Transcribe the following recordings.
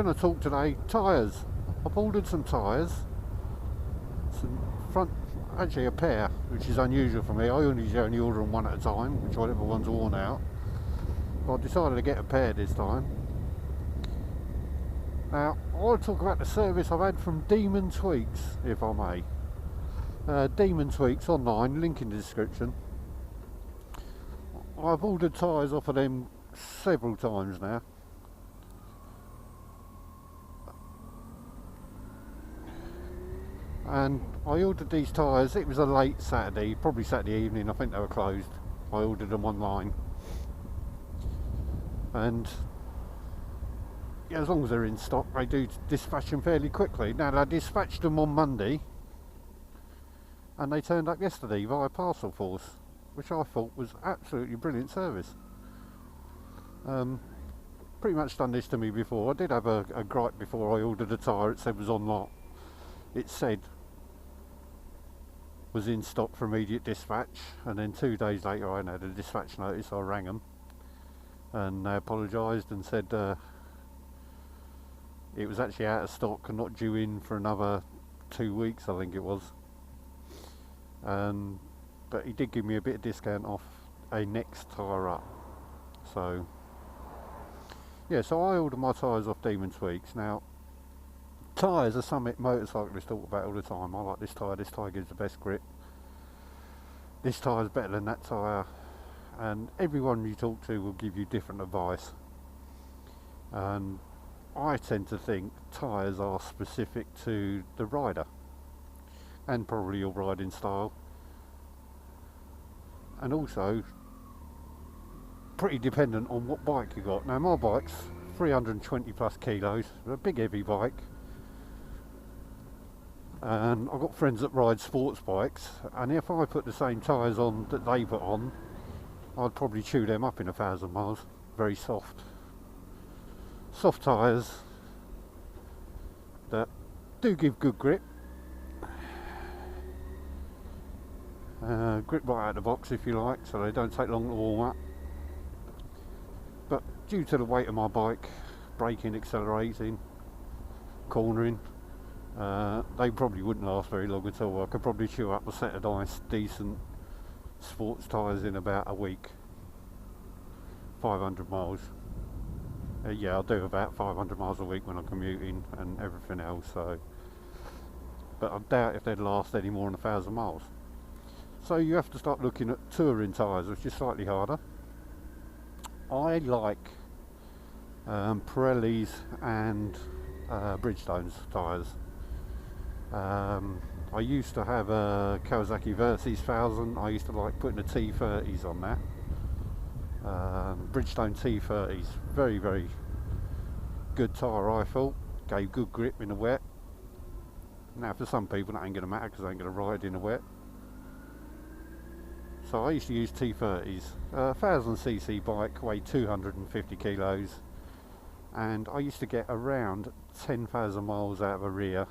going to talk today tyres. I've ordered some tyres, some front, actually a pair, which is unusual for me. I only order them one at a time, whichever one's worn out. But I decided to get a pair this time. Now, I want to talk about the service I've had from Deemon Tweeks, if I may. Deemon Tweeks online, link in the description. I've ordered tyres off of them several times now. And I ordered these tyres, it was a late Saturday, probably Saturday evening, I think they were closed. I ordered them online. And yeah, as long as they're in stock, they do dispatch them fairly quickly. Now, they dispatched them on Monday, and they turned up yesterday via Parcel Force, which I thought was absolutely brilliant service. Pretty much done this to me before. I did have a gripe before I ordered a tyre. It said was on lot. It said was in stock for immediate dispatch, and then 2 days later I had a dispatch notice. I rang them and they apologised and said it was actually out of stock and not due in for another 2 weeks, I think it was. But he did give me a bit of discount off a next tyre up. So yeah, so I ordered my tyres off Deemon Tweeks. Now, tyres are something motorcyclists talk about all the time. I like this tyre gives the best grip. This tyre's better than that tyre. And everyone you talk to will give you different advice. And I tend to think tyres are specific to the rider and probably your riding style, and also pretty dependent on what bike you got. Now, my bike's 320 plus kilos, a big heavy bike, and I've got friends that ride sports bikes, and if I put the same tyres on that they put on, I'd probably chew them up in 1,000 miles. Very soft tyres that do give good grip. Grip right out of the box if you like, so they don't take long to warm up. But due to the weight of my bike, braking, accelerating, cornering, they probably wouldn't last very long at all. I could probably chew up a set of nice, decent sports tyres in about a week. 500 miles. Yeah, I'll do about 500 miles a week when I'm commuting and everything else. So, but I doubt if they'd last any more than 1,000 miles. So you have to start looking at touring tyres, which is slightly harder. I like Pirellis and Bridgestone's tyres. I used to have a Kawasaki Versys 1000. I used to like putting the T30s on that. Bridgestone T30s, very, very good tyre I thought. Gave good grip in the wet. Now for some people that ain't going to matter because they ain't going to ride in the wet. So I used to use T30s. 1000cc bike, weighed 250 kilos, and I used to get around 10,000 miles out of a rear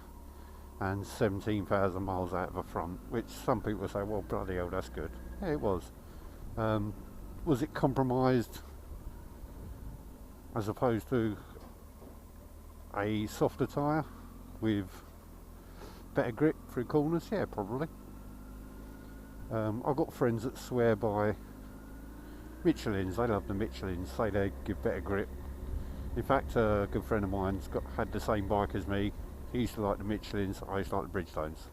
and 17,000 miles out of a front, which some people say, well, bloody hell, that's good. Yeah, it was. Was it compromised as opposed to a softer tyre with better grip through corners? Yeah, probably. I've got friends that swear by Michelins. They love the Michelins, say they give better grip. In fact, a good friend of mine's had the same bike as me. He used to like the Michelins, I used to like the Bridgestones.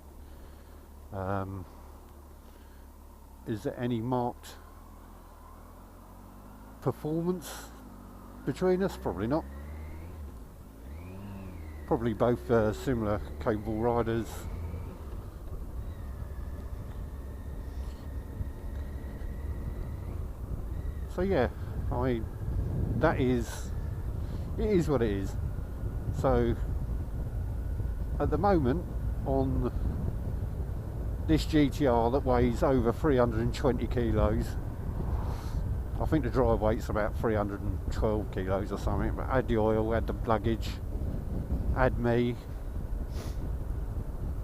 Is there any marked performance between us? Probably not. Probably both similar capable riders. So yeah, it is what it is. So at the moment, on this GTR that weighs over 320 kilos, I think the dry weight's about 312 kilos or something, but add the oil, add the luggage, add me,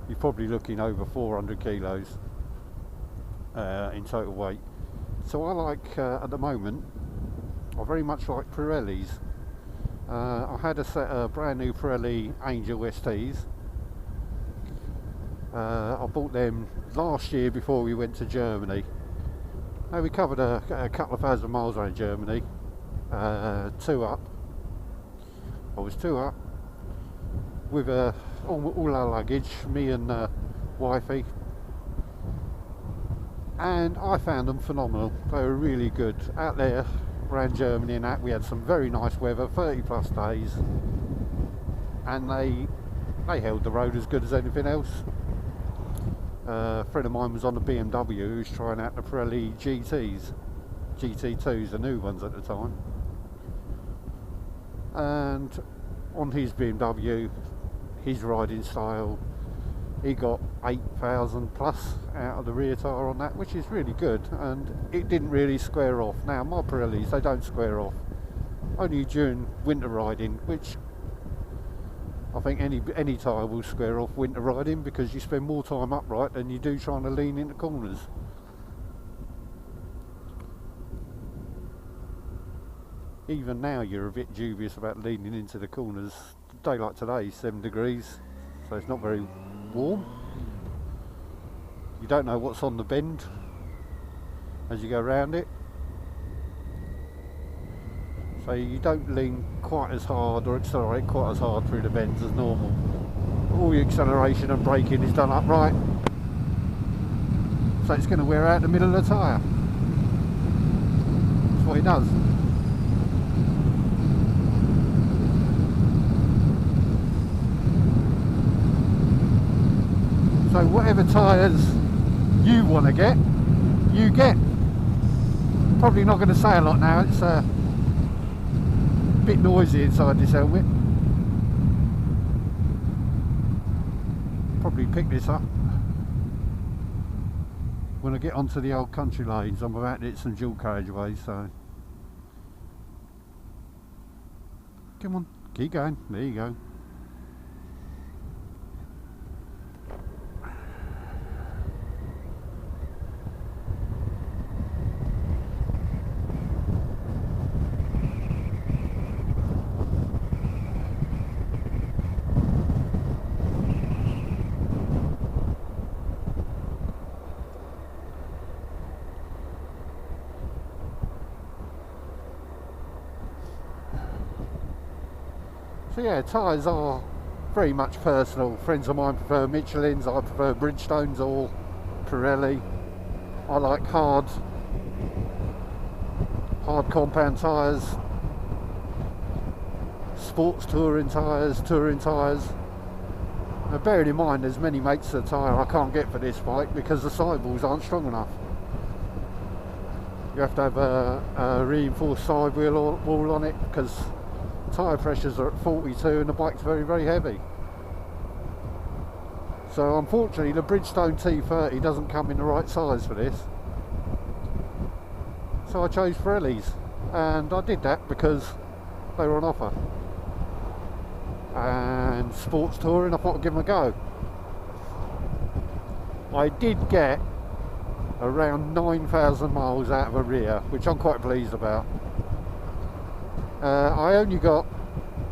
you're probably looking over 400 kilos in total weight. So I like, at the moment, I very much like Pirellis. I had a set of brand new Pirelli Angel STs. I bought them last year before we went to Germany. Now we covered a couple of thousand miles around Germany, 2 up. I was 2 up with all our luggage, me and wifey, and I found them phenomenal. They were really good out there around Germany, and that we had some very nice weather, 30 plus days, and they held the road as good as anything else. A friend of mine was on a BMW who was trying out the Pirelli GT2s, the new ones at the time, and on his BMW, his riding style, he got 8,000 plus out of the rear tyre on that, which is really good, and it didn't really square off. Now my Pirellis, they don't square off, only during winter riding, which I think any tyre will square off winter riding, because you spend more time upright than you do trying to lean into corners. Even now you're a bit dubious about leaning into the corners. A day like today, 7 degrees, so it's not very warm. You don't know what's on the bend as you go around it, so you don't lean quite as hard or accelerate quite as hard through the bends as normal. All your acceleration and braking is done upright, so it's going to wear out the middle of the tyre. That's what it does. So whatever tyres you want to get, you get. Probably not going to say a lot now, it's a bit noisy inside this helmet. Probably pick this up when I get onto the old country lanes. I'm about to hit some dual carriageways, so come on, keep going, there you go. So yeah, tyres are very much personal. Friends of mine prefer Michelins, I prefer Bridgestones or Pirelli. I like hard compound tyres, sports touring tyres. Now bearing in mind there's many makes of tyre I can't get for this bike because the sidewalls aren't strong enough. You have to have a reinforced sidewheel wall on it because tyre pressures are at 42 and the bike's very, very heavy. So unfortunately the Bridgestone T30 doesn't come in the right size for this. So I chose Pirellis, and I did that because they were on offer. And sports touring, I thought I'd give them a go. I did get around 9,000 miles out of a rear, which I'm quite pleased about. I only got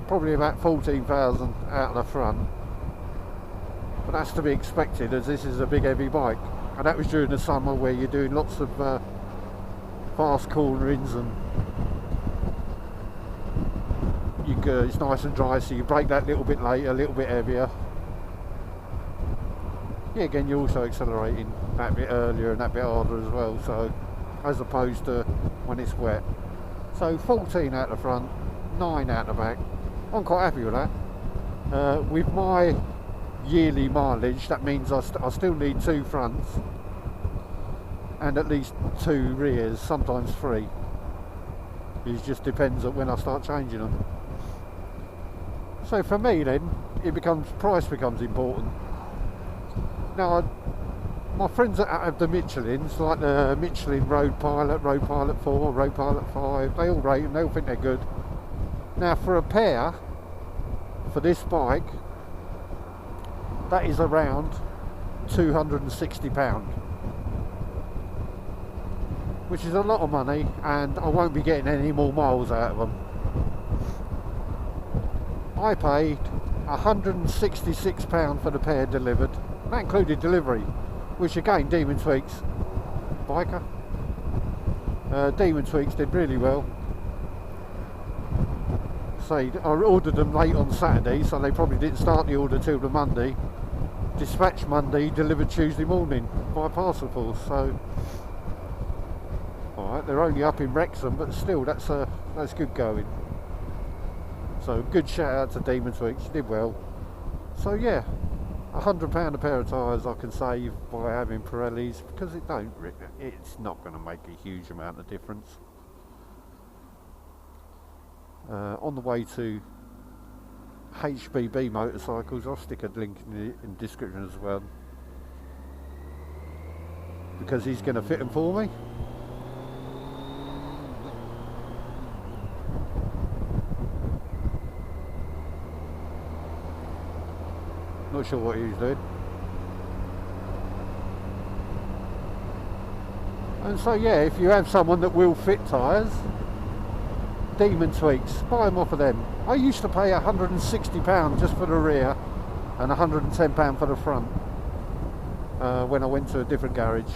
probably about 14,000 out of the front, but that's to be expected as this is a big heavy bike, and that was during the summer where you're doing lots of fast cornerings and it's nice and dry, so you brake that little bit later, a little bit heavier. Yeah, again you're also accelerating that bit earlier and that bit harder as well, so as opposed to when it's wet. So 14 out the front, 9 out the back. I'm quite happy with that. With my yearly mileage, that means I still need 2 fronts and at least 2 rears, sometimes 3. It just depends on when I start changing them. So for me then, price becomes important. Now my friends that have the Michelins, like the Michelin Road Pilot 4, Road Pilot 5, they all rate them, they all think they're good. Now for a pair, for this bike, that is around £260, which is a lot of money, and I won't be getting any more miles out of them. I paid £166 for the pair delivered. That included delivery, which again, Deemon Tweeks, biker. Deemon Tweeks did really well. So I ordered them late on Saturday, so they probably didn't start the order till the Monday. Dispatched Monday, delivered Tuesday morning by parcel force. So, alright, they're only up in Wrexham, but still, that's good going. So good shout out to Deemon Tweeks, did well. So yeah, £100 a pair of tyres I can save by having Pirellis, because it's not going to make a huge amount of difference. On the way to HBB Motorcycles, I'll stick a link in the description as well, because he's going to fit them for me. Not sure what he's doing. And so yeah, if you have someone that will fit tyres, Deemon Tweeks, buy them off of them. I used to pay £160 just for the rear and £110 for the front when I went to a different garage.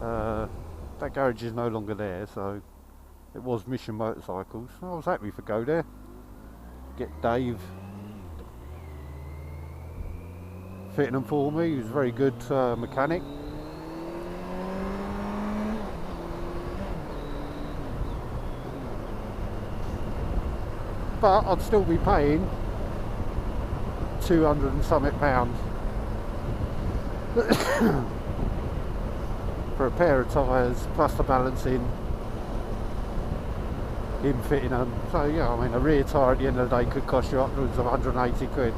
That garage is no longer there, so it was Mission Motorcycles. I was happy to go there, get Dave fitting them for me. He was a very good mechanic. But I'd still be paying 200 and something pounds for a pair of tyres, plus the balancing, him fitting them. So yeah, I mean, a rear tyre at the end of the day could cost you upwards of 180 quid.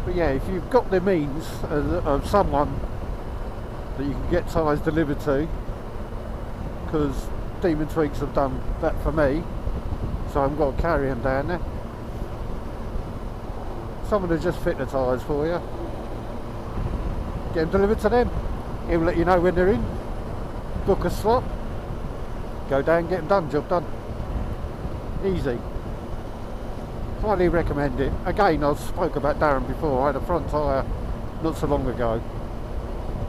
But yeah, if you've got the means of someone that you can get tyres delivered to, because Deemon Tweeks have done that for me, so I've got to carry them down there. Someone will just fit the tyres for you, get them delivered to them. He'll let you know when they're in, book a slot, go down, get them done, job done. Easy. Highly recommend it. Again, I spoke about Darren before. I had a front tyre not so long ago.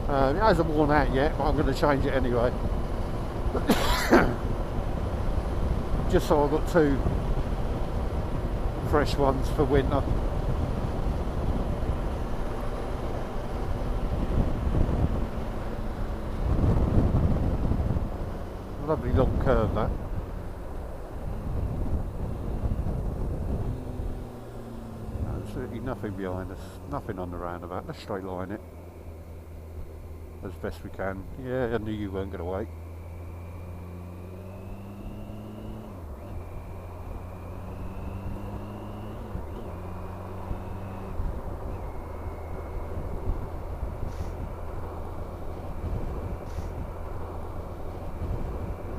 It hasn't worn out yet, but I'm going to change it anyway. Just so I've got two fresh ones for winter. Lovely long curve, that. Absolutely nothing behind us, nothing on the roundabout. Let's straight line it as best we can. Yeah, I knew you weren't going to wait.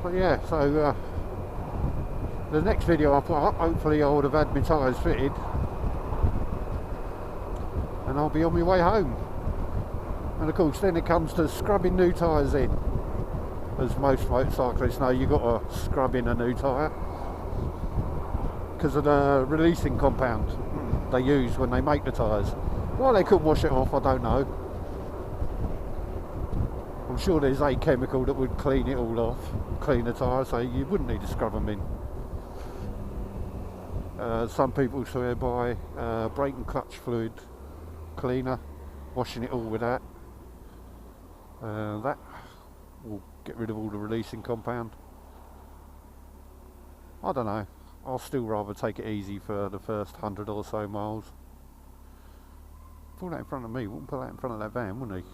But yeah, so the next video I put up, hopefully I would have had my tyres fitted and I'll be on my way home. And of course then it comes to scrubbing new tyres in. As most motorcyclists know, you've got to scrub in a new tyre because of the releasing compound they use when they make the tyres. Why they couldn't wash it off, I don't know. I'm sure there's a chemical that would clean it all off, clean the tyre, so you wouldn't need to scrub them in. Some people swear by brake and clutch fluid cleaner, washing it all with that. That will get rid of all the releasing compound. I don't know, I'll still rather take it easy for the first 100 or so miles. Pull that in front of me, wouldn't put that in front of that van, wouldn't he?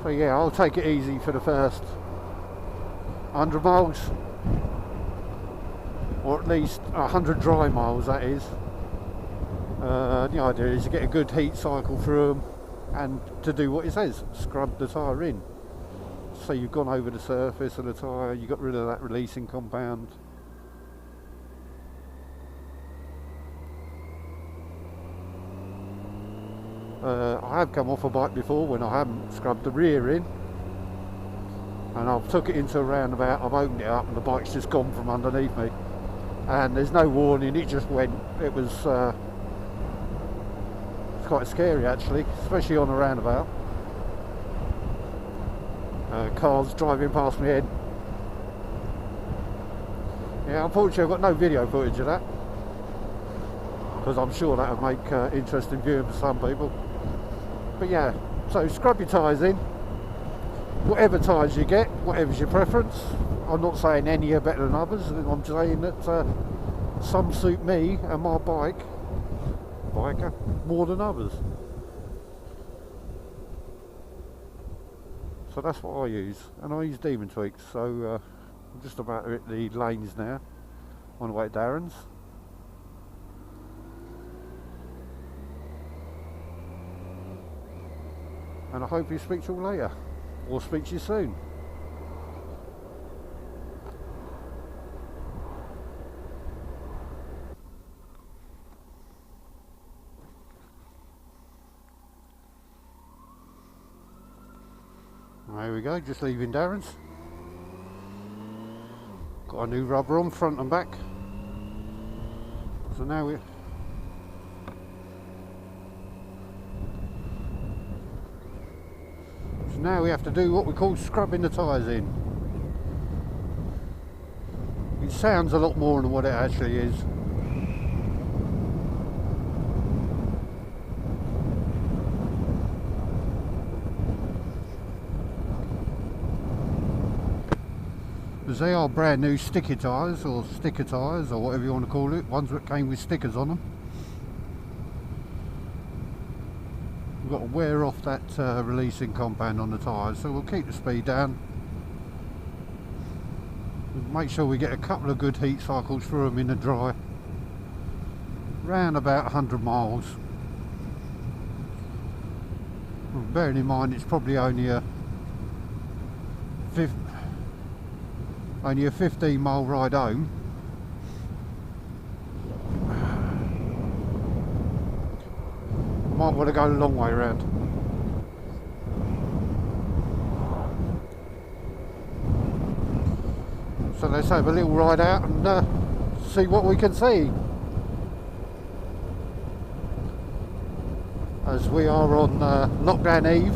So yeah, I'll take it easy for the first 100 miles, or at least 100 dry miles, that is. The idea is to get a good heat cycle through them and to do what it says, scrub the tyre in. So you've gone over the surface of the tyre, you got rid of that releasing compound. I have come off a bike before when I haven't scrubbed the rear in, and I've took it into a roundabout, I've opened it up and the bike's just gone from underneath me, and there's no warning, it just went. It was quite scary actually, especially on a roundabout. Cars driving past my head. Yeah, unfortunately I've got no video footage of that, because I'm sure that would make interesting viewing for some people. But yeah, so scrub your tyres in, whatever tyres you get, whatever's your preference. I'm not saying any are better than others, I'm saying that some suit me and my biker more than others. So that's what I use, and I use Deemon Tweeks. So I'm just about to hit the lanes now on the way to Darren's. And I hope you speak to you all later, or speak to you soon. There we go, just leaving Darren's. Got a new rubber on front and back. So now we have to do what we call scrubbing the tyres in. It sounds a lot more than what it actually is. Because they are brand new sticky tyres, or sticker tyres, or whatever you want to call it, ones that came with stickers on them. We've got to wear off that releasing compound on the tyres, so we'll keep the speed down. Make sure we get a couple of good heat cycles through them in the dry. Round about 100 miles. Well, bearing in mind it's probably only a 15-mile ride home. Might want to go a long way around. So let's have a little ride out and see what we can see. As we are on lockdown eve.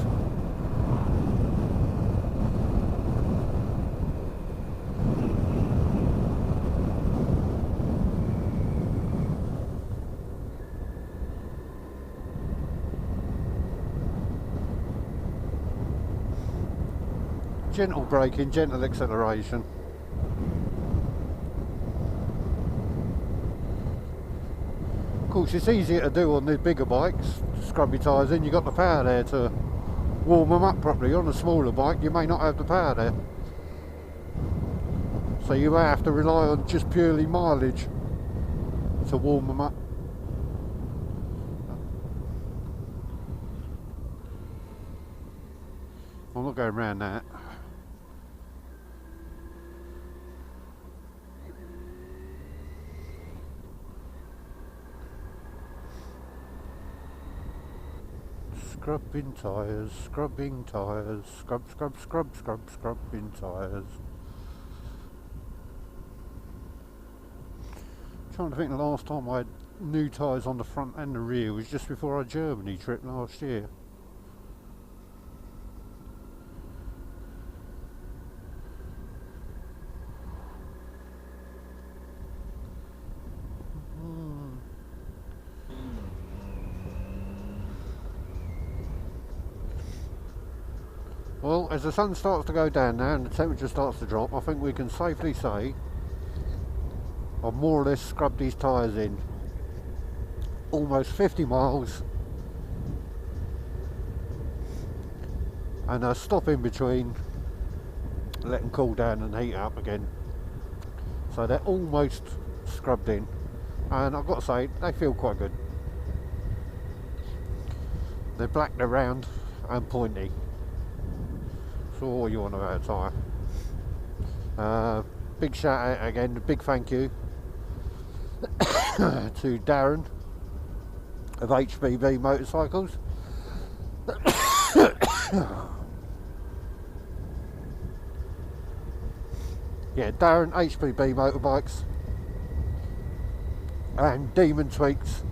Gentle braking, gentle acceleration. Of course, it's easier to do on the bigger bikes. Scrub your tyres in, you've got the power there to warm them up properly. On a smaller bike, you may not have the power there. So you may have to rely on just purely mileage to warm them up. I'm not going around that. Scrubbing tyres, scrubbing tyres, scrubbing tyres. Trying to think the last time I had new tyres on the front and the rear was just before our Germany trip last year. Well, as the sun starts to go down now and the temperature starts to drop, I think we can safely say I've more or less scrubbed these tyres in. Almost 50 miles. And I stop in between, let them cool down and heat up again. So they're almost scrubbed in. And I've got to say, they feel quite good. They're black, they're round and pointy. All you want about a tyre. Big shout out again, big thank you to Darren of HBB Motorcycles Yeah, Darren HBB Motorbikes and Deemon Tweeks.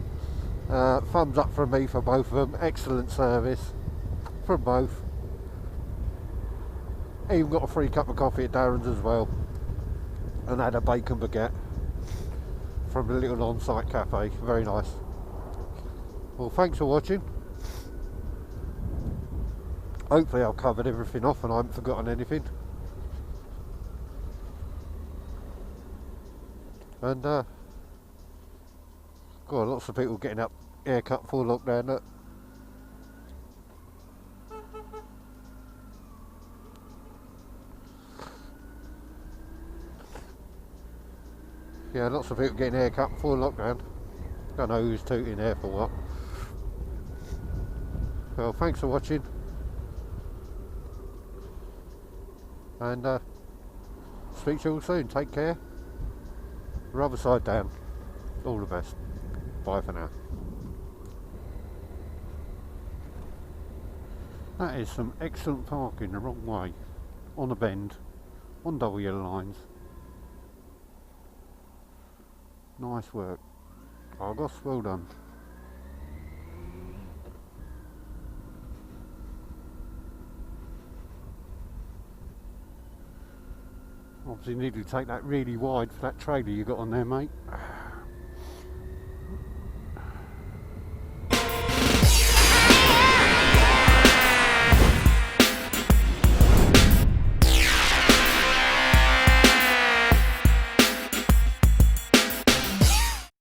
Thumbs up from me for both of them. Excellent service from both. Even got a free cup of coffee at Darren's as well, and had a bacon baguette from the little on-site cafe. Very nice. Well, thanks for watching. Hopefully I've covered everything off and I haven't forgotten anything. And God, lots of people getting up haircut for lockdown. Look. Yeah, lots of people getting haircut before lockdown. Don't know who's tooting there for what. Well, thanks for watching. And speak to you all soon. Take care. Rubber side down. All the best. Bye for now. That is some excellent parking the wrong way. On a bend. On double yellow lines. Nice work. Argos, well done. Obviously need to take that really wide for that trailer you got on there, mate.